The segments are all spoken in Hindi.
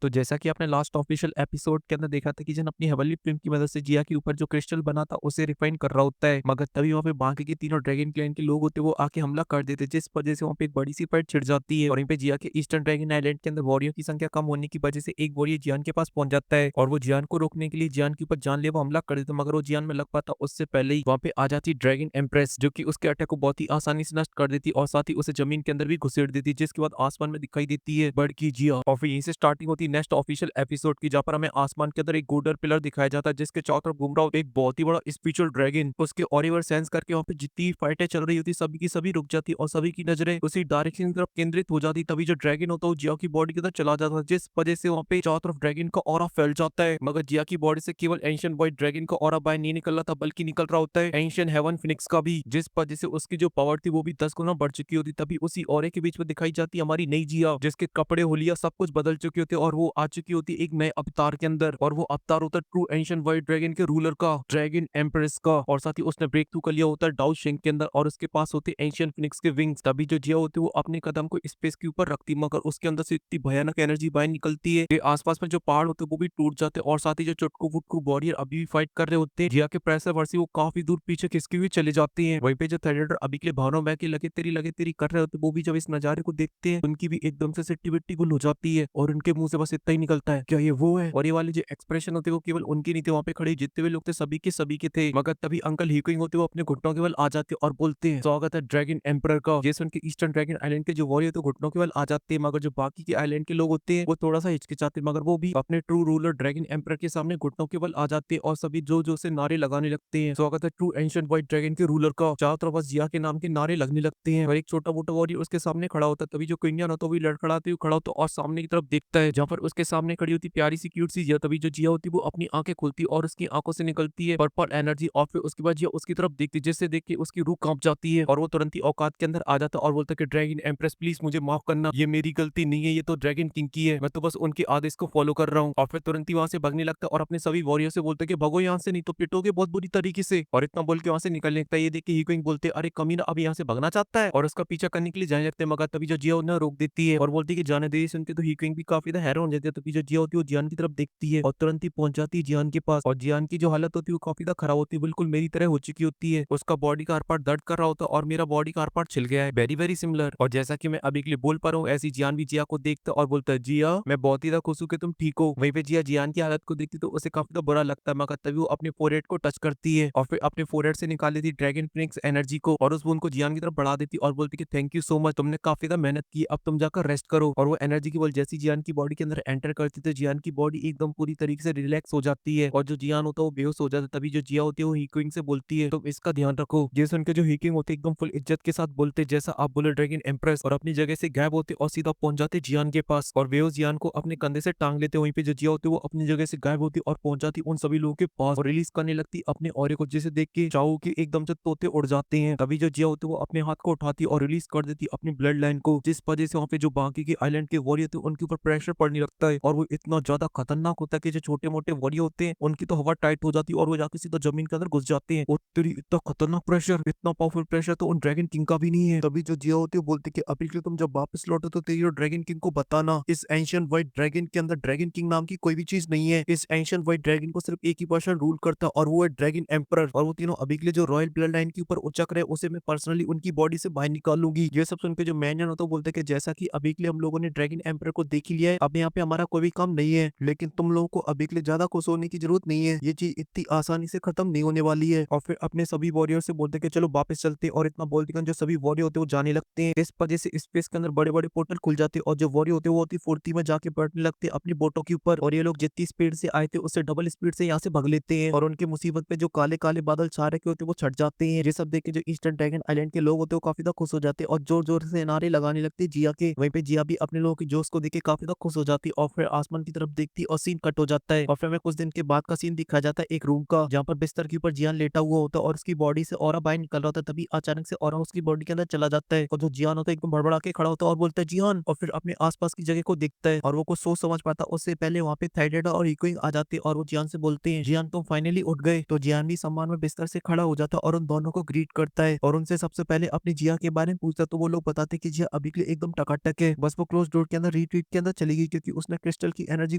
तो जैसा कि आपने लास्ट ऑफिशियल एपिसोड के अंदर देखा था कि जन अपनी हेवनली फ्लेम की मदद से जिया के ऊपर जो क्रिस्टल बना था उसे रिफाइन कर रहा होता है, मगर तभी वहाँ पे बाकी के तीनों ड्रैगन क्लैन के लोग होते हैं वो आके हमला कर देते हैं, जिस वजह से वहाँ पे एक बड़ी सी फाइट छिड़ जाती है। और यहीं पे जिया के ईस्टर्न ड्रैगन आइलैंड के अंदर वॉरियर की संख्या कम होने की वजह से एक वॉरियर जियान के पास पहुंच जाता है और वो जियान को रोकने के लिए जियान के ऊपर जानलेवा हमला कर देता है, मगर वो जियान में लग पाता उससे पहले ही वहाँ पे आ जाती ड्रैगन एम्प्रेस, जो कि उसके अटैक को बहुत ही आसानी से नष्ट कर देती और साथ ही उसे जमीन के अंदर भी घुसेड़ देती, जिसके बाद आसमान में दिखाई देती है बर्ड की जिया। और फिर यहीं से स्टार्टिंग होती है नेक्स्ट ऑफिशियल एपिसोड की, जहाँ पर हमें आसमान के अंदर एक गोल्डन पिलर दिखाया जाता है जिसके चारों तरफ घूम रहा होता है एक बहुत ही बड़ा स्पिरिचुअल ड्रैगन। उसके ऑरिवर सेंस करके वहाँ पे जितनी फाइटें चल रही होती सभी की सभी रुक जाती और सभी की नजरें उसी डायरेक्शन की तरफ केंद्रित हो जाती। तभी जो ड्रैगन होता है वो जिया की बॉडी के अंदर चला जाता है, जिस वजह से वहाँ पे चारों तरफ ड्रैगन का ऑरा फैल जाता है, मगर जिया की बॉडी से केवल एंशियंट व्हाइट ड्रैगन का ऑरा बाहर नहीं निकल रहा था बल्कि निकल रहा होता है एंशियंट हेवन फिनिक्स का भी, जिस वजह से उसकी जो पावर थी वो भी 10 गुना बढ़ चुकी होती। तभी उसी ऑरे के बीच में दिखाई जाती हमारी नई जिया, जिसके कपड़े होलिया सब कुछ बदल चुके होते और वो आ चुकी होती एक नए अवतार के अंदर, और वो अवतार होता ट्रू एंशियंट व्हाइट ड्रैगन के रूलर का, ड्रैगन एम्प्रेस का। और साथ ही उसने ब्रेक थ्रू कर लिया होता है डाउ शेंग के अंदर और उसके पास होते एंशियंट फिनिक्स के विंग्स। तभी जो जिया होती है वो अपने कदम को स्पेस के ऊपर रखती, मगर उसके अंदर से इतनी भयानक एनर्जी बाहर निकलती है कि आसपास में जो पहाड़ होते हैं वो भी टूट जाते हैं, और साथ ही जो चुटकू फुटकू वॉरियर अभी भी फाइट कर रहे होते हैं जिया के प्रेशर वर्सी वो काफी दूर पीछे खिसकी हुई चले जाती हैं। वहीं पे जो थंडर अभी के लिए भावना बह के लगे तेरी कर रहे होते हैं वो भी जब इस नजारे को देखते हैं उनकी भी एकदम से सिट्टी बिट्टी गुल हो जाती है और उनके मुंह से बस इतना ही निकलता है क्या ये वो है। और ये वाले जो एक्सप्रेशन होते हैं वो केवल उनके नहीं थे, वहाँ पे खड़े जितने भी लोग थे सभी के थे, मगर तभी अंकल हीकुइंग होते वो अपने घुटनों के बल आ जाते और बोलते हैं स्वागत है ड्रैगन एम्पर का। जैसे उनके ईस्टर्न ड्रैगन आइलैंड के जो वॉरियर तो घुटनों के बल आ जाते हैं, मगर जो बाकी के आइलैंड के लोग होते हैं वो थोड़ा सा हिचकिचाते, मगर वो भी अपने ट्रू रूलर ड्रैगन एम्पर के सामने घुटनों के बल आ जाते हैं और सभी जो से नारे लगाने लगते हैं स्वागत है ट्रू एंशिएंट व्हाइट ड्रैगन के रूलर का। चारों तरफ बस जिया के नाम के नारे लगने लगते हैं और एक छोटा मोटा वॉरियर उसके सामने खड़ा होता है। तभी जो क्वीन होता है वो भी लड़खड़ाते हुए खड़ा होता है और सामने की तरफ देखता है जहाँ पर उसके सामने खड़ी होती प्यारी सी क्यूट सी जिया। तभी जो जिया होती है वो अपनी आंखें खुलती और उसकी आंखों से निकलती है पर्पल एनर्जी और फिर उसके बाद जिया उसकी तरफ देखती है, जिससे देख के उसकी रूह कांप जाती है और वो तुरंत ही औकात के अंदर आ जाता है और बोलता है कि ड्रैगन एम्प्रेस प्लीज मुझे माफ करना, ये मेरी गलती नहीं है, ये तो ड्रैगन किंग की है, मैं तो बस उनके आदेश को फॉलो कर रहा हूँ। और फिर तुरंत ही वहां से भगने लगता है और अपने सभी वॉरियर से बोलता है कि भगो यहाँ से नहीं तो पिटोगे बहुत बुरी तरीके से। और इतना बोल के वहां से निकलने लगता है। ये देख के हीक्विंग बोलते हैं अरे कमीना अब यहाँ से भगना चाहता है और उसका पीछा करने के लिए जाने लगते हैं, मगर तभी जो जिया उन्हें रोक देती है और बोलती है कि जाने दे। सुनते तो हीक्विंग भी काफी ज्यादा हैरान हो जाती है। तभी जो जिया होती है वो जियान की तरफ देखती है और तुरंत ही पहुंच जाती है जियान के पास, और जियान की जो हालत होती है वो काफी ज्यादा खराब होती है, बिल्कुल मेरी तरह हो चुकी होती है। उसका बॉडी का हर पार्ट दर्द कर रहा होता है और मेरा बॉडी का हर पार्ट छिल गया है, वेरी वेरी सिमिलर। और जैसा कि मैं अभी के लिए बोल पा रहा हूँ ऐसी जियान भी जिया को देखता और बोलता है जिया मैं बहुत ही ज्यादा खुश हूँ कि तुम ठीक हो। वहीं पे जिया जियान की हालत को देखती तो उसे काफी ज्यादा बुरा लगता है, मगर तभी वो अपने फोरहेड को टच करती है और फिर अपने फोरहेड से निकाल लेती ड्रैगन फिनिक्स एनर्जी को और उस वूंड को जियान की तरफ बढ़ा देती और बोलती कि थैंक यू सो मच, तुमने काफी ज्यादा मेहनत की, अब तुम जाकर रेस्ट करो। और वो एनर्जी की बॉल जैसी जियान की बॉडी के अंदर एंटर करती तो जियान की बॉडी एकदम पूरी तरीके से रिलैक्स हो जाती है और जो जियान होता है वो बेहोश हो जाता है। तभी जो जिया होती है वो हीक्विंग से बोलती है तुम इसका ध्यान रखो। ये सुन के जो हीक्विंग होती है एकदम फुल इज्जत के साथ बोलते जैसा आप बोले ड्रैगन एम्प्रेस, और अपनी जगह से गायब होते और सीधा पहुंच जाते जियान के पास और बेहोश जियान को अपने कंधे से टांग लेते। वहीं पे जो जिया होती है वो अपनी जगह से गायब होती और पहुंच जाती उन सभी लोगों के पास और रिलीज करने लगती अपने ऑरे को, जिसे देख के चाओ के एकदम से तोते उड़ जाते हैं। तभी जो जिया होती है वो अपने हाथ को उठाती और रिलीज कर देती अपनी ब्लड लाइन को, जिस वजह से वहाँ पे जो बाकी के आइलैंड के वॉरियर थे उनके ऊपर प्रेशर पड़ने लगता है और वो इतना ज्यादा खतरनाक होता है कि जो छोटे मोटे वॉरियर होते हैं उनकी तो हवा टाइट हो जाती है और वो जाके सीधा जमीन के अंदर घुस जाते हैं। और तेरी इतना खतरनाक प्रेशर, इतना पावरफुल प्रेशर तो उन ड्रैगन किंग का भी नहीं है। तभी जो जिया होती है बोलती कि अभी के लिए तुम जब वापस लौटो तो तेरी और ड्रैगन किंग को बताना इस एंशिएंट व्हाइट ड्रैगन के अंदर ड्रैगन किंग नाम की कोई भी चीज नहीं है। इस एंशिएंट व्हाइट ड्रैगन को सिर्फ एक ही पर्सन रूल करता है और वो है ड्रैगन एम्परर, और वो तीनों अभी के लिए जो रॉयल ब्लड लाइन के ऊपर उचक रहे उसे मैं पर्सनली उनकी बॉडी से बाहर निकालूंगी। ये सब सुन के जो मैनियन होता है वो बोलते हैं कि जैसा कि अभी के लिए हम लोगों ने ड्रैगन एम्परर को देख ही लिया है, अब यहाँ पे हमारा कोई भी काम नहीं है, लेकिन तुम लोगों को अभी के लिए ज्यादा खुश होने की जरूरत नहीं है, ये चीज इतनी आसानी से खत्म नहीं होने वाली है। और फिर अपने सभी वॉरियर से बोलते हैं कि चलो वापस चलते हैं, और इतना बोलते हैं जो सभी वॉरियर होते हैं वो जाने लगते हैं। इस वजह से स्पेस के अंदर बड़े बड़े पोर्टल खुल जाते हैं और जो वॉरियर होते हैं वो होती फुर्ती में जाके बैठने लगते हैं अपनी बोटों के ऊपर, और ये लोग जितनी स्पीड से आए थे उससे डबल स्पीड से यहाँ से भाग लेते हैं और उनकी मुसीबत पे जो काले काले बादल छा रखे होते हैं वो छट जाते हैं। ये सब देख के जो ईस्टर्न ड्रैगन आइलैंड के लोग होते हैं वो काफी ज्यादा खुश हो जाते हैं और जोर जोर से नारे लगाने लगते हैं जिया के। वहीं पे जिया भी अपने लोगों की जोश को देख के काफी ज्यादा खुश हो जाती है और फिर आसमान की तरफ देखती और सीन कट हो जाता है और फिर हमें कुछ दिन के बाद का सीन दिखाया जाता है एक रूम का, जहाँ पर बिस्तर के ऊपर जियान लेटा हुआ होता है और उसकी बॉडी से ऑरा बाहर निकल रहा होता है। तभी अचानक से ऑरा उसकी बॉडी के अंदर चला जाता है और जो जियान होता है एकदम बड़बड़ा के खड़ा होता है और बोलता है जियान, और फिर अपने आसपास की जगह को देखता है और वो कुछ सोच समझ पाता उससे पहले वहाँ पे थाइडेडा और इकोइंग आ जाते हैं और वो जियान से बोलते हैं जियान तुम फाइनली उठ गए। तो जियान भी सम्मान में बिस्तर से खड़ा हो जाता है और उन दोनों को ग्रीट करता है और उनसे सबसे पहले अपनी जिया के बारे में पूछता है। तो वो लोग बताते कि जिया अभी के लिए एकदम टकाटक है, बस वो क्लोज डोर के अंदर रिट्रीट के अंदर चली गई क्योंकि क्योंकि उसने क्रिस्टल की एनर्जी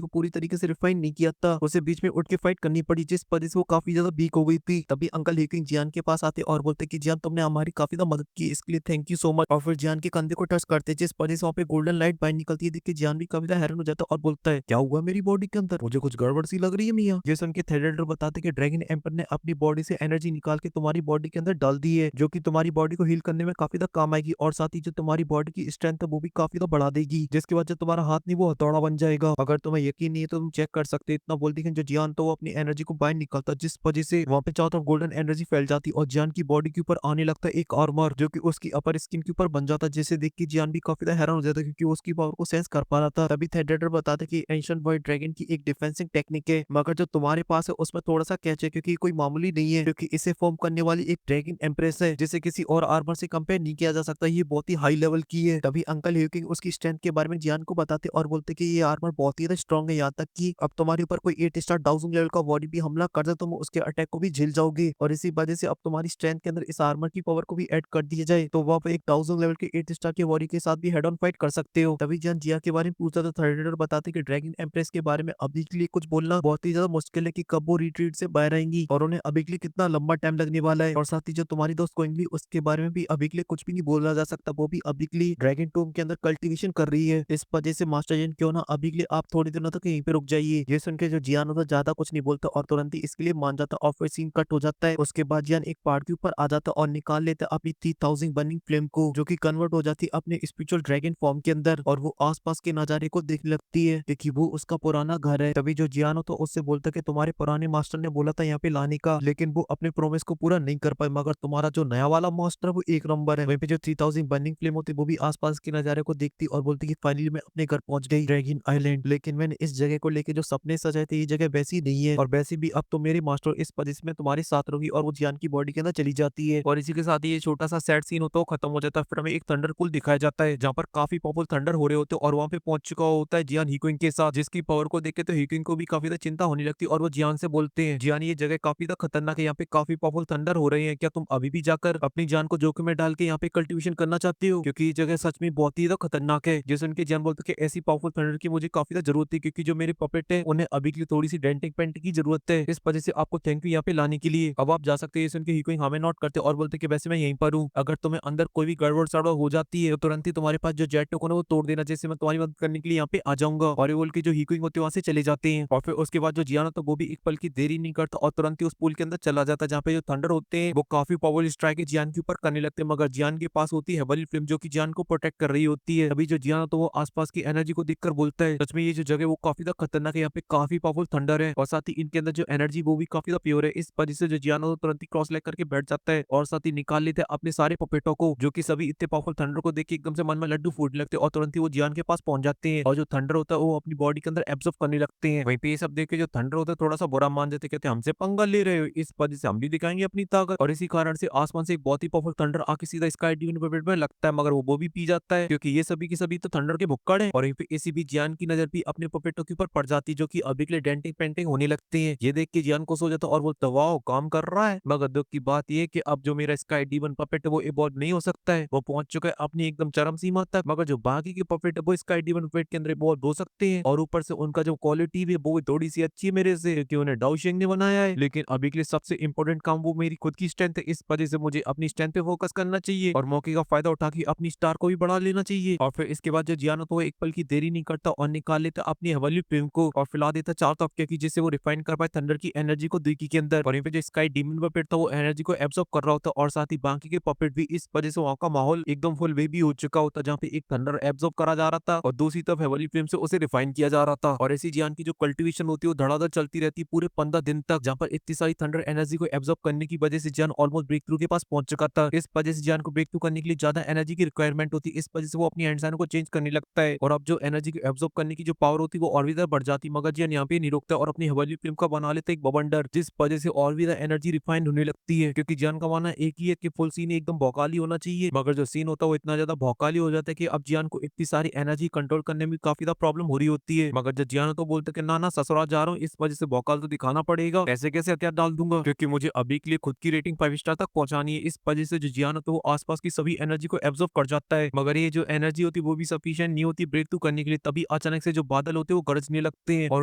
को पूरी तरीके से रिफाइन नहीं किया था। उसे बीच में उठ के फाइट करनी पड़ी जिस वजह से वो काफी ज्यादा वीक हो गई थी। तभी अंकल हीकिंग जियान के पास आते और बोलते कि जियान तुमने हमारी काफी ज्यादा मदद की, इसके लिए थैंक यू सो मच। और फिर जियान के कंधे को टच करते जिस वजह से वहाँ पे गोल्डन लाइट बाहर निकलती है। देख के जियान भी काफी ज्यादा हैरान हो जाता है और बोलता है क्या हुआ मेरी बॉडी के अंदर, मुझे कुछ गड़बड़ सी लग रही है मियां। ये सुन के थंडरडर बताते कि ड्रैगन एम्पर ने अपनी बॉडी से एनर्जी निकाल के तुम्हारी बॉडी के अंदर डाल दी है, जो कि तुम्हारी बॉडी को हील करने में काफी ज्यादा काम आएगी और साथ ही जो तुम्हारी बॉडी की स्ट्रेंथ है वो भी काफी ज्यादा बढ़ा देगी, जिसके बाद जो तुम्हारा हाथ नहीं वो हथौड़ा बन जाएगा। अगर तुम्हें यकीन नहीं है तो तुम चेक कर सकते। इतना बोलती है जो जियान तो वो अपनी एनर्जी को बाहर निकलता जिस वजह से वहाँ पे चारों तरफ गोल्डन एनर्जी फैल जाती और जियान की बॉडी के ऊपर आने लगता है एक आर्मर, जो कि उसकी अपर स्किन के ऊपर बन जाता, जिसे देख के जियान भी काफी ज्यादा हैरान हो जाता क्योंकि वो उसकी पावर को सेंस कर पा रहा था। तभी थंडरडर बताते कि एंशिएंट वाइट ड्रैगन की एक डिफेंसिंग टेक्निक है, मगर जो तुम्हारे पास है उसमें थोड़ा सा कैच है क्योंकि ये कोई मामूली नहीं है, क्योंकि इसे फॉर्म करने वाली एक ड्रैगन एम्प्रेस है जिसे किसी और आर्मर से कंपेयर नहीं किया जा सकता। ये बहुत ही हाई लेवल की है। तभी अंकल ह्यूकिंग उसकी स्ट्रेंथ के बारे में जियान को बताते और बोलते कि ये आर्मर बहुत ही ज्यादा स्ट्रॉन्ग है, यहाँ तक कि अब तुम्हारे ऊपर कोई 8 स्टार डाउजिंग लेवल का बॉडी भी हमला कर दे तुम उसके अटैक को भी झेल जाओगे। और इसी वजह से अब तुम्हारी स्ट्रेंथ के अंदर इस आर्मर की पावर को भी ऐड कर दिया जाए तो वहाँ पे एक 1000 लेवल के 8 स्टार के बॉडी के साथ भी हेड ऑन फाइट कर सकते हो। तभी जियान जिया के बारे में पूछता तो थंडरडर बताते कि ड्रैगन एम्प्रेस के बारे में अभी के लिए कुछ बोलना बहुत ही ज्यादा मुश्किल है कि कब वो रिट्रीट से बाहर आएंगी और उन्हें अभी के लिए कितना लंबा टाइम लगने वाला है। और साथ ही जो तुम्हारी दोस्त कोइंगली उसके बारे में भी अभी के लिए कुछ भी नहीं बोला जा सकता, वो भी अभी के लिए ड्रैगन टूम के अंदर कल्टीवेशन कर रही है। इस वजह से मास्टर जैन क्यों ना अभी के लिए आप थोड़ी दिनों तक यहीं पे रुक जाइए। ये सुन के जो जियान होता ज्यादा कुछ नहीं बोलता और तुरंत ही इसके लिए मान जाता और फिर सीन कट हो जाता है। उसके बाद जियान एक पहाड़ के ऊपर आ जाता और निकाल लेता अपनी 3000 बर्निंग फ्लेम को, जो कि कन्वर्ट हो जाती अपने स्पिरिचुअल ड्रैगन फॉर्म के अंदर और वो आसपास के नजारे को देखने लगती है क्योंकि वो उसका पुराना घर है। तभी जो जियान हो तो उससे बोलता कि तुम्हारे पुराने मास्टर ने बोला था यहाँ पे लाने का, लेकिन वो अपने प्रोमिस को पूरा नहीं कर पाए, मगर तुम्हारा जो नया वाला मास्टर है वो एक नंबर है। वहीं पे जो 3000 बर्निंग फ्लेम होती वो भी आसपास के नजारे को देखती और बोलती कि फाइनली मैं अपने घर पहुंच गई ड्रैगन आइलैंड, लेकिन मैंने इस जगह को लेके जो सपने सजाए थे ये जगह वैसी नहीं है और वैसे भी अब तो मेरे मास्टर इस वजह से मैं तुम्हारे साथ रहूंगी। और वो जियान की बॉडी के अंदर चली जाती है और इसी के साथ ही ये छोटा सा सैड सीन होता है वो खत्म हो जाता है। फिर हमें एक थंडर कूल दिखाया जाता है जहाँ पर काफी पावरफुल थंडर हो रहे होते हैं और वहाँ पे पहुंच चुका होता है जियान हीक्विंग के साथ, जिसकी पावर को देख के तो हीक्विंग को भी काफी ज्यादा चिंता होने लगती है और वो जियान से बोलते हैं जियान ये जगह काफी ज्यादा खतरनाक है, यहाँ पे काफी पावरफुल थंडर हो रहे हैं, क्या तुम अभी भी जाकर अपनी जान को जोखिम में डाल के यहाँ पे कल्टीवेशन करना चाहते हो, क्योंकि ये जगह सच में बहुत ही ज्यादा खतरनाक है। जैसे उनके जियान बोलते कि ऐसी पावरफुल थंडर की मुझे काफी ज्यादा जरूरत थी क्योंकि जो मेरे पपेट है उन्हें अभी के लिए थोड़ी सी डेंटिंग पेंट की जरूरत है, इस वजह से आपको थैंक यू यहाँ पे लाने के लिए, अब आप जा सकते हैं। उनके हीक्विंग हमें नोट करते और बोलते कि वैसे मैं यहीं पर हूँ, अगर तुम्हें अंदर कोई भी गड़बड़ सड़बड़ हो जाती है तो तुरंत ही तुम्हारे पास जो जेट टोकन है वो तोड़ देना, जैसे मैं तुम्हारी मदद करने के लिए यहाँ पे आ जाऊंगा। और ये बोल के जो हीक्विंग होते हैं वहां से चले जाते हैं और फिर उसके बाद जो जियान तो वो भी एक पल की देरी नहीं करता और तुरंत ही उस पुल के अंदर चला जाता है जहाँ पे जो थंडर होते हैं वो काफी पावरफुल स्ट्राइक जियान के ऊपर करने लगते हैं, मगर जियान के पास होती है बली फिल्म जो कि जियान को प्रोटेक्ट कर रही होती है। अभी जो जियान तो वो आसपास की एनर्जी को देखकर बोलता है सच में ये जो जगह वो काफी ज्यादा खतरनाक है, यहाँ पे काफी पावरफुल थंडर है और साथ ही इनके अंदर जो एनर्जी वो भी काफी ज्यादा प्योर है। इस वजह से जो जियान तो तुरंत ही क्रॉस लेग करके बैठ जाता है और साथ ही निकाल लेते हैं अपने सारे पपेटों को, जो कि सभी इतने पावरफुल थंडर को देख के एकदम से मन में लड्डू फूटने लगते हैं और तुरंत ही वो जियान के पास पहुंच जाते हैं और जो थंडर होता है वो अपनी बॉडी के अंदर एब्जॉर्ब करने लगते हैं। वहीं पे ये सब देख के जो थंडर होता है थोड़ा सा बुरा मान जाते, कहते हैं हमसे पंगा ले रहे हो, इस वजह से हम भी दिखाएंगे अपनी ताकत। और इसी कारण से आसमान से एक बहुत ही पावरफुल थंडर आके सीधा स्काई डीमन पपेट में लगता है, मगर वो भी पी जाता है क्योंकि ये सभी की सभी तो थंडर के भुक्कड़ है। और वहीं पे इसी भी जियान की नजर भी अपने पपेटों के ऊपर पड़ जाती जो कि अभी के लिए डेंटिंग पेंटिंग होने लगती है। ये देख के जियान को सो जाता और बोलता वाओ काम कर रहा है, मगर दुख की बात ये कि अब जो मेरा स्काई डीमन पपेट है वो इवॉल्व नहीं हो सकता है, वो पहुंच चुका है अपनी एकदम चरम सीमा तक, मगर जो बाकी के पपेट है वो स्काई डीमन पपेट के अंदर इवॉल्व हो सकते हैं और ऊपर से उनका जो क्वालिटी भी है वो थोड़ी सी अच्छी है मेरे से क्योंकि उन्हें डाउशिंग ने बनाया है। लेकिन अभी के लिए सबसे इंपॉर्टेंट काम वो मेरी खुद की स्ट्रेंथ है, इस वजह से मुझे अपनी स्ट्रेंथ पे फोकस करना चाहिए और मौके का फायदा उठा के अपनी स्टार को भी बढ़ा लेना चाहिए। और फिर इसके बाद जो जियानो तो वो एक पल की देरी नहीं करता और निकाल लेता अपनी हवली प्रेम को और फैला देता चार तबके की, जिससे वो रिफाइन कर पाए थंडर की एनर्जी को दुकी के अंदर। और यहाँ पे जो स्काई डीमन पपेट था वो एनर्जी को एब्सॉर्ब कर रहा होता और साथ ही बाकी के पपेट भी, इस वजह से वहाँ का माहौल एकदम फुल वे भी हो चुका होता जहाँ पे एक थंडर एब्सॉर्ब करा जा रहा था और दूसरी तरफ हेवली फ्लेम से उसे रिफाइन किया जा रहा था। और ऐसी जियान की जो कल्टीवेशन होती है वो धड़ाधड़ चलती रहती पूरे 15 दिन तक, जहाँ पर इतनी सारी थंडर एनर्जी को एब्सॉर्ब करने की वजह से जियान ऑलमोस्ट ब्रेक थ्रू के पास पहुंच चुका था। इस वजह से जियान को ब्रेक थ्रू करने के लिए ज्यादा एनर्जी की रिक्वायरमेंट होती है, इस वजह से वो अपनी हैंड को चेंज करने लगता है और अब जो एनर्जी को एब्सॉर्ब करने की जो पावर होती है वो और भी ज्यादा बढ़ जाती, मगर जियान यहाँ पे नहीं रुकता और अपनी हवेली फ्लेम का बना लेता एक बवंडर, जिस वजह से और भी ज्यादा एनर्जी रिफाइंड होने लगती है क्योंकि जियान का मानना एक ही है कि फुल सीन एकदम भौकाली होना चाहिए, मगर जो सीन होता है वो इतना ज्यादा भौकाली हो जाता है कि अब जियान को इतनी सारी एनर्जी कंट्रोल करने में काफी ज्यादा प्रॉब्लम हो रही होती है। मगर जब जियान तो बोलते कि ना ससुराल जा रहा हूँ, इस वजह से भौकाल तो दिखाना पड़ेगा, ऐसे कैसे हथियार डाल दूंगा क्योंकि मुझे अभी के लिए खुद की रेटिंग 5 स्टार तक पहुंचानी है। इस वजह से जो जियान तो वो आसपास की सभी एनर्जी को एब्जॉर्ब कर जाता है, मगर ये जो एनर्जी होती है वो भी सफिशिएंट नहीं होती ब्रेक थ्रू करने के लिए। तभी तभी अचानक से जो बादल होते हैं वो गरजने लगते हैं और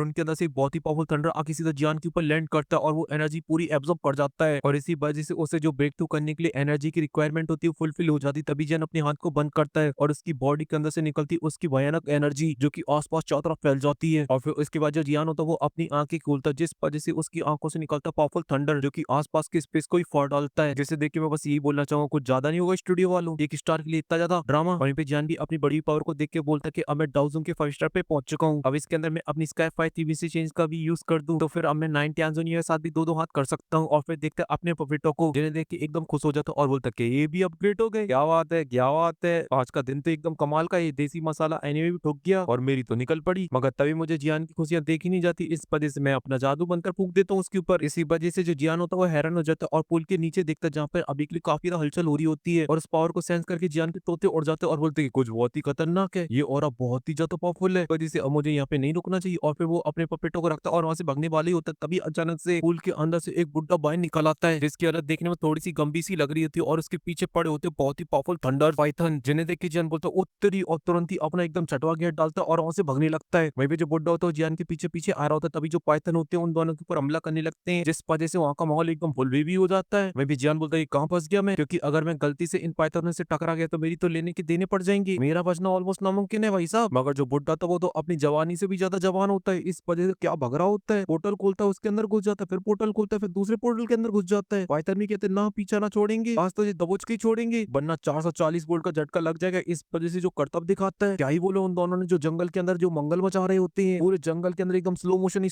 उनके अंदर से एक बहुत ही पावरफुल थंडर आके सीधा जियान के ऊपर लैंड करता है और वो एनर्जी पूरी एब्जॉर्ब कर जाता है और इसी वजह से उसे जो ब्रेक थ्रू करने के लिए एनर्जी की रिक्वायरमेंट होती है फुलफिल हो जाती है। तभी जियान अपने हाथ को बंद करता है और उसकी बॉडी के अंदर से निकलती उसकी भयानक एनर्जी जो कि आसपास चारों तरफ फैल जाती है और फिर उसके बाद जो जियान होता है वो अपनी आंखें खोलता है जिस वजह से उसकी आंखों से निकलता पावरफुल थंडर जो कि आसपास के स्पेस को ही फाड़ डालता है। जैसे देख के मैं बस यही बोलना चाहूंगा कुछ ज्यादा नहीं होगा स्टूडियो वालों, एक स्टार के लिए इतना ज्यादा ड्रामा। वहीं पे जियान भी अपनी बड़ी पावर को देख के बोलता है कि अब मैं डाउजूम के 5 स्टार पे पहुंच चुका हूँ, अब इसके अंदर मैं अपनी स्काई 5 टीवीसी चेंज का भी यूज कर दूं तो फिर अब मैं 9 टैंजोनिया के साथ भी दो हाथ कर सकता हूँ। और फिर देखते अपने पपेटो को जिन्हें देख के एकदम खुश हो जाता और बोलता कि ये भी अपग्रेड हो गए, क्या बात है क्या बात है, आज का दिन तो एकदम कमाल का, ये देसी मसाला एनीमे भी ठोक गया और मेरी तो निकल पड़ी। मगर तभी मुझे जियान की खुशियां देखी नहीं जाती, इस वजह से मैं अपना जादू बनकर फूंक देता हूँ उसके ऊपर। इसी वजह से जो जियान होता है वो हैरान हो जाता है और पुल के नीचे देखता है जहाँ पर अभी के लिए काफी ज्यादा हलचल हो रही होती है और उस पावर को सेंस करके जियान के तोते उड़ जाते हैं और बोलते हैं कि कुछ बहुत ही खतरनाक है, ये ऑरा बहुत ही ज्यादा पावरफुल है, वजह से अब मुझे यहाँ पे नहीं रुकना चाहिए। और फिर वो अपने पपेटो को रखता है और वहां से भागने वाले ही होता है। तभी अचानक से पुल के अंदर से एक बुड्ढा बाहर निकल आता है जिसकी हालत देखने में थोड़ी सी गंभीर सी लग रही होती है और उसके पीछे पड़े होते हैं बहुत ही पावरफुल थंडर पाइथन जिन्हें देख के जियान बोलता है उत्तरी और तुरंत ही अपना एकदम चटवा गेट डालता है और वहां से भागने लगता है। वहीं पे जो बुड्ढा होता है जियान के पीछे पीछे आ रहा होता है, तभी जो पाइथन होते हैं उन दोनों के ऊपर हमला करने लगते हैं जिस वजह से वहां का माहौल एकदम फुल भी हो जाता है। वहीं भी जियान बोलता है कहाँ फंस गया मैं, क्योंकि अगर मैं गलती से इन पाइथनों से टकरा गया तो मेरी तो लेने के देने पड़ जाएंगे, मेरा बचना ऑलमोस्ट नामुमकिन है भाई साहब। मगर जो बुड्ढा था वो तो अपनी जवानी से भी ज्यादा जवान होता है, इस वजह से क्या भग रहा होता है, पोर्टल खोलता है उसके अंदर घुस जाता है, फिर पोर्टल खोलता है फिर दूसरे पोर्टल के अंदर घुस जाता है। पाइथन भी कहते हैं ना पीछा ना छोड़ेंगे, आज तो ये दबोच के ही छोड़ेंगे वरना 440 वोल्ट का झटका लग जाएगा। इस वजह से जो करतब दिखाता है, क्या ही बोलो उन दोनों ने जो जंगल के अंदर जो मंगल मचा रहे होते हैं, पूरे जंगल के अंदर एकदम स्लो मोशन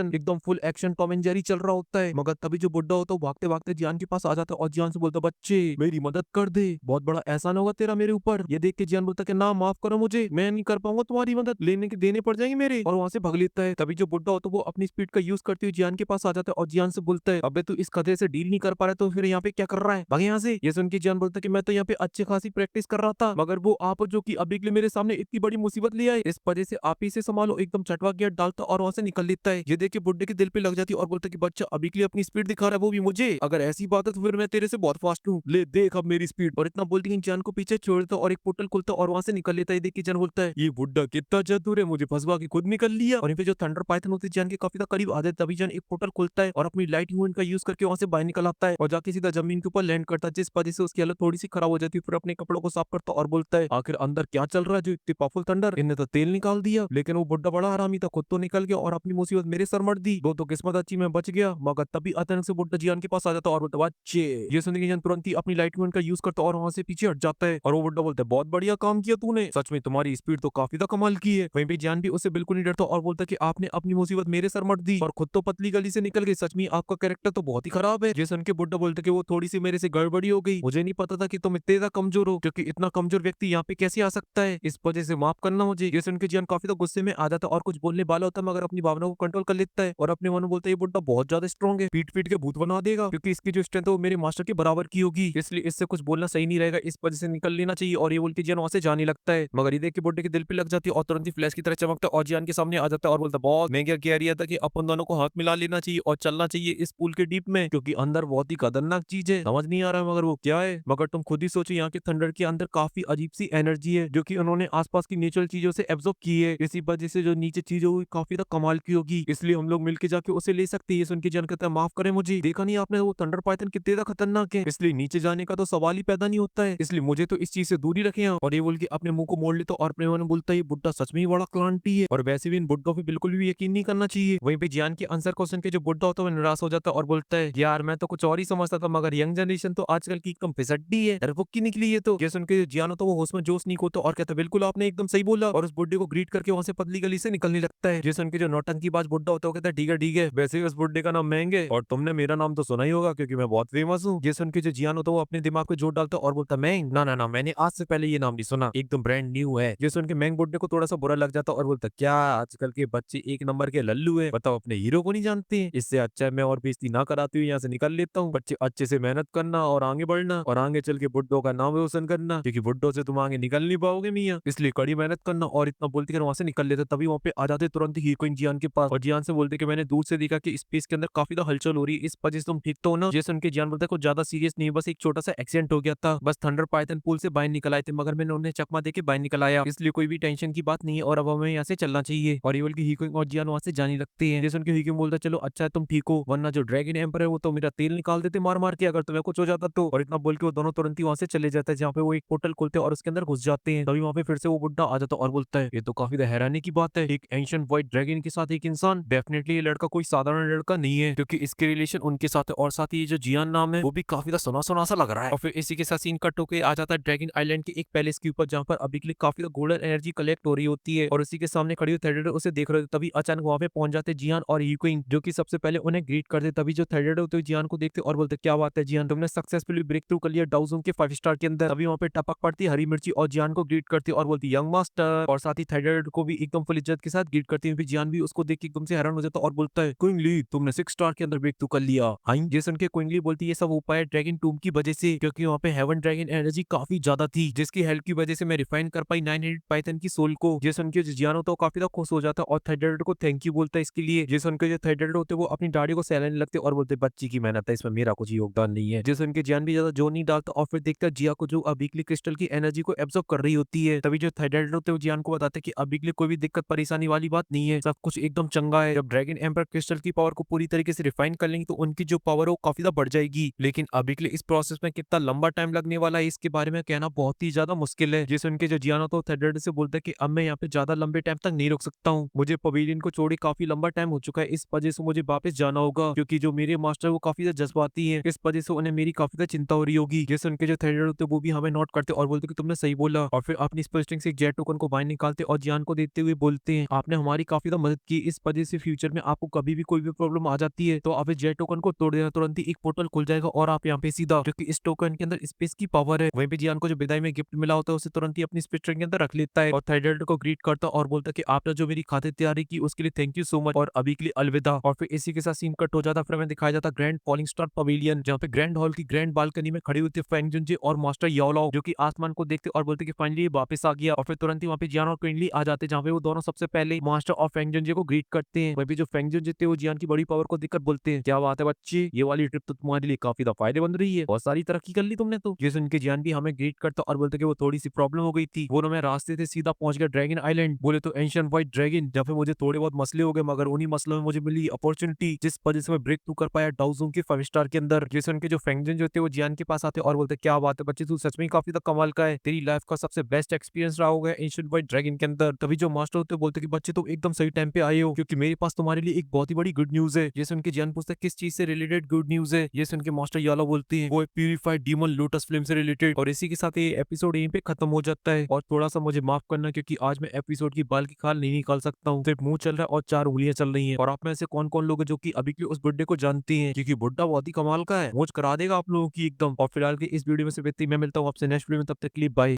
एकदम full action Tom and Jerry चल रहा होता है। मगर तभी जो बुड्ढा होता है भागते भागते जियान के पास आ जाता है और जियान से बोलता है बच्चे मेरी मदद कर दे, बहुत बड़ा एहसान होगा तेरा मेरे ऊपर। ये देख के जियान बोलता है कि ना माफ करो मुझे, मैं नहीं कर पाऊंगा तुम्हारी मदद, लेने के देने पड़ जाएंगे मेरे, और वहां से भाग लेता है। तभी जो बुड्ढा होता है वो अपनी स्पीड का यूज करते हुए जियान के पास आ जाता है और जियान से बोलता है अबे तू इस खतरे से डील नहीं कर पा रहा तो फिर यहाँ पे क्या कर रहा है, भाग यहाँ से। ये सुन के जियान बोलता है कि मैं तो यहाँ पे अच्छी खासी प्रैक्टिस कर रहा था, मगर वो आप जो कि अभी के लिए मेरे सामने इतनी बड़ी मुसीबत ले आए, इस वजह से आप ही से संभालो, एकदम चटवा गियर डालता और वहां से निकल लेता है। ये देख के बुड्ढे के दिल पे लग जाती है और बोलता है कि बच्चा अभी के लिए अपनी स्पीड दिखा रहा है वो भी मुझे, अगर ऐसी बात है तो फिर मैं तेरे से बहुत फास्ट हूँ, ले देख अब मेरी स्पीड। और इतना बोलती है जियान को पीछे छोड़ता और एक पोर्टल खुलता और वहां से निकल लेता है। देख के जियान बोलता है ये बुड्ढा कितना चतुर है, मुझे फंसवा के खुद निकल लिया। और यहाँ पे जो थंडर पाइथन होती है जियान के काफी करीब आ जाते तभी जियान एक पोर्टल खुलता है और अपनी लाइट यूनिट का यूज करके वहां से बाहर निकल आता है और जाके सीधा जमीन के ऊपर लैंड करता है, जिस वजह से उसकी हालत थोड़ी सी खराब हो जाती है। फिर अपने कपड़ों को साफ करता और बोलता है आखिर अंदर क्या चल रहा है जो इतनी पावरफुल थंडर, इनने तो तेल निकाल दिया, लेकिन वो बुड्ढा बड़ा हरामी था, खुद तो निकल गया और अपनी मुसीबत मेरे सर मर दी, वो तो किस्मत अच्छी मैं बच गया। मगर तभी अचानक से बुड्ढा जियान के पास आ जाता और बोलता बच्चे। ये सुनने के जियान तुरंत ही अपनी लाइट यूनिट का यूज करता और वहां से पीछे हट जाता है और वो बुड्ढा बोलता है बहुत बढ़िया काम किया तूने, सच में तुम्हारी स्पीड तो काफी ज्यादा कमाल की है। वहीं पे जियान भी उससे बिल्कुल नहीं डरता और बोलता है कि आपने अपनी मुसीबत मेरे सर मत दी और खुद तो पतली गली से निकल गई, सच में आपका कैरेक्टर तो बहुत ही खराब है। ये सुन के बुड्ढा बोलता है कि वो थोड़ी सी मेरे से गड़बड़ी हो गई, मुझे नहीं पता था कि तुम इतने ज्यादा कमजोर हो, क्योंकि इतना कमजोर व्यक्ति यहाँ पे कैसे आ सकता है, इस वजह से माफ करना मुझे। ये सुन के जियान काफी तो गुस्से में आ जाता और कुछ बोलने वाला होता है मगर अपनी भावना को कंट्रोल कर लेता है और अपने मन में बोलता है ये बुड्ढा बहुत ज्यादा स्ट्रॉन्ग है, पीट पीट के भूत बना देगा, क्योंकि इसकी जो स्ट्रेंथ है वो मेरे मास्टर के बराबर की होगी, इसलिए इससे कुछ बोलना सही नहीं रहेगा, इस वजह से निकल लेना चाहिए। और ये बोल के जियान वहां से जाने लगता है मगर ये देख के बुड्ढे के दिल पे लग जाती है और तुरंत ही फ्लैश की तरह चमकता है और जियान के सामने आ जाता है और बोलता बहुत मैं क्या कह रहा था कि अपन दोनों को हाथ मिला लेना चाहिए और चलना चाहिए इस पुल के डीप में, क्योंकि अंदर बहुत ही खतरनाक चीज है, समझ नहीं आ रहा है मगर वो क्या है। मगर तुम खुद ही सोचो यहाँ के थंडर के अंदर काफी अजीब सी एनर्जी है जो कि उन्होंने आसपास की नेचुरल चीजों से एब्जॉर्ब की है, इसी वजह से जो नीचे चीज होगी काफी ज्यादा कमाल की होगी, इसलिए हम लोग मिलके जाके उसे ले सकते हैं। ये सुन के जियान कहता है माफ करें मुझे, देखा नहीं आपने वो थंडर पाइथन कितने ज्यादा खतरनाक है, इसलिए नीचे जाने का तो सवाल ही पैदा नहीं होता है, इसलिए मुझे तो इस चीज से दूरी रखे। और ये बोल के अपने मुंह को मोड़ लेता और अपने मन में बोलता है ये बुड्ढा सच में ही बड़ा क्लांटी है और वैसे भी इन बुड्ढों पे बिल्कुल भी यकीन नहीं करना चाहिए। वहीं पे जियान के आंसर क्वेश्चन के जो बुड्ढा होता है वो निराश हो जाता है और बोलता है यार मैं तो कुछ और ही समझता था, मगर यंग जनरेशन तो आजकल की एकदम फिसड्डी है, डरपोक की निकली है। तो ये सुन के जियान होता है वो होश में जोश नहीं होता और कहता है बिल्कुल आपने एकदम सही बोला, और उस बुड्ढे को ग्रीट करके वहां से पतली गली से निकलने लगता है। ये सुन के जो नौटंकी बाज बुड्ढा होता है वो कहता है ठीक है, वैसे ही उस बुड्ढे का नाम महंगे और तुमने मेरा नाम तो सुना ही होगा क्योंकि मैं बहुत फेमस हूँ। ये सुन के जो जियान होता है वो अपने दिमाग पे जोर डालता है और बोलता है मैंग ना ना ना मैंने आज से पहले ये नाम नहीं सुना, एकदम ब्रांड न्यू है। ये सुन के मैंग बुड्ढे को थोड़ा सा बुरा लग जाता और बोलता क्या आजकल के बच्चे एक नंबर के लल्लू है, बताओ अपने हीरो को नहीं जानते हैं, इससे अच्छा मैं और बेइज्जती ना कराती हूँ यहाँ से निकल लेता हूँ। बच्चे अच्छे से मेहनत करना और आगे बढ़ना और आगे चल के बुड्ढों का नाम रोशन करना, क्योंकि बुड्ढों से तुम आगे निकल नहीं पाओगे मियाँ, इसलिए कड़ी मेहनत करना। और इतना बोलते कर वहां से निकल लेते तभी वहां पे आ जाते तुरंत ही हीरोइन जियान के पास और जियान से बोलते कि मैंने दूर से देखा कि स्पेस के अंदर काफी ज्यादा हलचल हो रही है, इस वजह से तुम ठीक तो हो ना। ये सुन के जियान बोलता है कुछ ज्यादा सीरियस नहीं, बस एक छोटा सा एक्सीडेंट हो गया था, बस थंडर पाइथन पुल से बाहर निकल आए थे मगर मैंने उन्हें चकमा देके बाहर निकल आया, इसलिए कोई भी टेंशन की बात बात नहीं है और अब हमें यहाँ से चलना चाहिए। और ये बोल के हीक्विंग और जियान वहाँ से जाने लगते हैं। जैसे उनके हीक्विंग बोलता है चलो अच्छा है तुम ठीक हो, वरना जो ड्रैगन एम्पर है वो तो मेरा तेल निकाल देते मार मार के अगर तुम्हें कुछ हो जाता तो। और इतना बोल के वो दोनों तुरंत ही वहाँ से चले जाते हैं, जहाँ पे वो एक पोर्टल खोलते हैं और उसके अंदर घुस जाते हैं। तभी वहाँ पे फिर से वो बुड्ढा आ जाता है और बोलता है ये तो काफी हैरानी की बात है, एक एंशिएंट व्हाइट ड्रैगन के साथ एक इंसान, डेफिनेटली ये लड़का कोई साधारण लड़का नहीं है, क्योंकि इसके रिलेशन उनके साथ है और साथ ही ये जो जियान नाम है वो भी काफी सुना सुना सा लग रहा है। और फिर इसी के साथ सीन कट होके आ जाता है ड्रैगन आइलैंड के एक पैलेस के ऊपर, जहाँ पर अभी के लिए काफी गोल्डन एनर्जी कलेक्ट हो रही होती है और उसी के सामने खड़ी हुई थेडेडो उसे देख रहे होते। तभी अचानक वहाँ पे पहुंच जाते जियान और हीक्विंग, जो कि सबसे पहले उन्हें ग्रीट करते। तभी जो थेडेडो होते हुए जियान को देखते और बोलते क्या बात है जियान, तुमने सक्सेसफुली ब्रेक थ्रू कर लिया डाउजोंग के 5 स्टार के अंदर। तभी वहाँ पे टपक पड़ती हरी मिर्ची और जियान को ग्रीट करती और बोलती यंग मास्टर, और साथ ही थेडेडो को भी एकदम फुल इज्जत के साथ ग्रीट करती है। फिर जियान भी उसको देख के एकदम से हैरान हो जाता और बोलता है क्विंगली तुमने 6 स्टार के अंदर ब्रेक थ्रू कर लिया। हाँ ये सुन के क्विंगली बोलती है ये सब हो पाया ड्रैगन टूम की वजह से, क्योंकि वहाँ पे हेवन ड्रैगन एनर्जी काफी ज्यादा थी, जिसकी हेल्प की वजह से मैं रिफाइन कर पाई 9 हेडेड पाइथन की सोल को। ये सुन के जियान होता है काफी ज्यादा खुश हो जाता है और थेडेडो को थैंक यू बोलता है इसके लिए। ये सुन के जो थेडेडो होते वो अपनी दाढ़ी को सहलाने लगते और बोलते बच्ची की मेहनत है, इसमें मेरा कुछ योगदान नहीं है। जिस उनके जियान भी ज्यादा जोर नहीं डालता और फिर देखता जिया को जो अबिकली क्रिस्टल की एनर्जी को एब्जॉर्ब कर रही होती है। तभी जो थेडेडो होते वो जियान को बताते कि अबिकली कोई भी दिक्कत परेशानी वाली बात नहीं है, सब कुछ एकदम चंगा है। जब ड्रैगन एम्पर क्रिस्टल की पावर को पूरी तरीके से रिफाइन कर लेंगे तो उनकी जो पावर है वो काफी ज्यादा बढ़ जाएगी, लेकिन अबिकली इस प्रोसेस में कितना लंबा टाइम लगने वाला है इसके बारे में कहना बहुत ही ज्यादा मुश्किल है। जिस उनके जो जियान होता है थेडेडो से बोलता है कि अब मैं यहाँ पे ज्यादा लंबे टाइम तक नहीं रुक सकता हूँ, मुझे पवेलियन को छोड़े काफी लंबा टाइम हो चुका है, इस वजह से मुझे वापस जाना होगा, क्योंकि जो मेरे मास्टर वो काफी ज्यादा जज्बाती है, इस वजह से उन्हें मेरी काफी ज्यादा चिंता हो रही होगी। जैसे उनके जो थेडेडो होते वो भी हमें नोट करते और बोलते कि तुमने सही बोला, और फिर अपनी स्पेलिंग से एक जेट टोकन को बाहर निकालते और जियान को देते हुए बोलते हैं आपने हमारी काफी ज्यादा मदद की, इस वजह से फ्यूचर में आपको कभी भी कोई भी प्रॉब्लम आ जाती है तो आप इस जेट टोकन को तोड़ देना, तुरंत ही एक पोर्टल खुल जाएगा और आप यहाँ पे सीधा, क्योंकि इस टोकन के अंदर स्पेस की पावर है। वहीं पे जियान को जो विदाई में गिफ्ट मिला होता है उसे तुरंत ही अपनी स्पेस के अंदर रख लेता है और थेडेडो को ग्रीट करता और बोलता है कि आपने जो मेरी खातिर तैयारी की उसके लिए थैंक यू सो मच और अभी के लिए अलविदा। और फिर इसी के साथ सीन कट हो जाता, फिर हमें दिखाया जाता ग्रैंड फॉलिंग स्टार पवेलियन, जहाँ पे ग्रैंड हॉल की ग्रैंड बालकनी में खड़ी होती है फैंग जुनजे और मास्टर याओलाओ, जो कि आसमान को देखते और बोलते कि फाइनली वापस आ गया। और फिर तुरंत ही वहाँ पे जियान और क्विंगली आ जाते, जहाँ पे वो दोनों सबसे पहले मास्टर और फैंग जुनजे को ग्रीट करते हैं। वहीं पे जो फैंग जुनजे थे वो जियान की बड़ी पावर को देखकर बोलते हैं क्या बात है बच्चे, ये वाली ट्रिप तो तुम्हारे लिए काफी फायदेमंद रही है, बहुत सारी तरक्की कर ली तुमने तो। ये सुन के जियान भी हमें ग्रीट करता और बोलते कि वो थोड़ी सी प्रॉब्लम हो गई थी, वो ना मैं रास्ते से सीधा पहुंच गया ड्रैगन आइलैंड, बोले तो एंशिएंट व्हाइट ड्रैगन, जहाँ पे मुझे थोड़े बहुत मसले हो गए, मगर उन्हीं मसलों में मुझे मिली अपॉर्चुनिटी, जिस वजह से मैं ब्रेक थ्रू कर पाया डाउजोंग के 5 स्टार के अंदर। जैसे उनके जो फैंगजन जो थे वो जियान के पास आते और बोलते क्या बात है बच्चे, तू सच में काफी कमाल का है, तेरी लाइफ का सबसे बेस्ट एक्सपीरियंस रहा होगा एंशिएंट व्हाइट ड्रैगन के अंदर। तभी जो मास्टर होते बोलते कि बच्चे तुम एकदम सही टाइम पे आए हो, क्योंकि मेरे पास तुम्हारे लिए एक बहुत ही बड़ी गुड न्यूज है। जैसे उनके जियान पूछते किस चीज से रिलेटेड गुड न्यूज है, ये सुन के मास्टर यालो बोलते हैं वो एक प्यूरिफाइड डीमन लोटस फ्लेम से रिलेटेड। और इसी के साथ ये एपिसोड यहीं पे खत्म हो जाता है। और थोड़ा सा मुझे माफ करना, क्योंकि आज मैं एपिसोड की बाल की खाल नहीं निकाल सकता हूँ, सिर्फ मुंह चल रहा है और 4 उंगलियां चल रही हैं। और आप में से कौन कौन लोग हैं जो कि अभी के उस बुड्ढे को जानते हैं, क्योंकि बुड्ढा बहुत ही कमाल का है, मौज करा देगा आप लोगों की एकदम। और फिलहाल के इस वीडियो में से व्यक्ति मैं मिलता हूँ आपसे नेक्स्ट वीडियो में, तब तक के लिए बाय।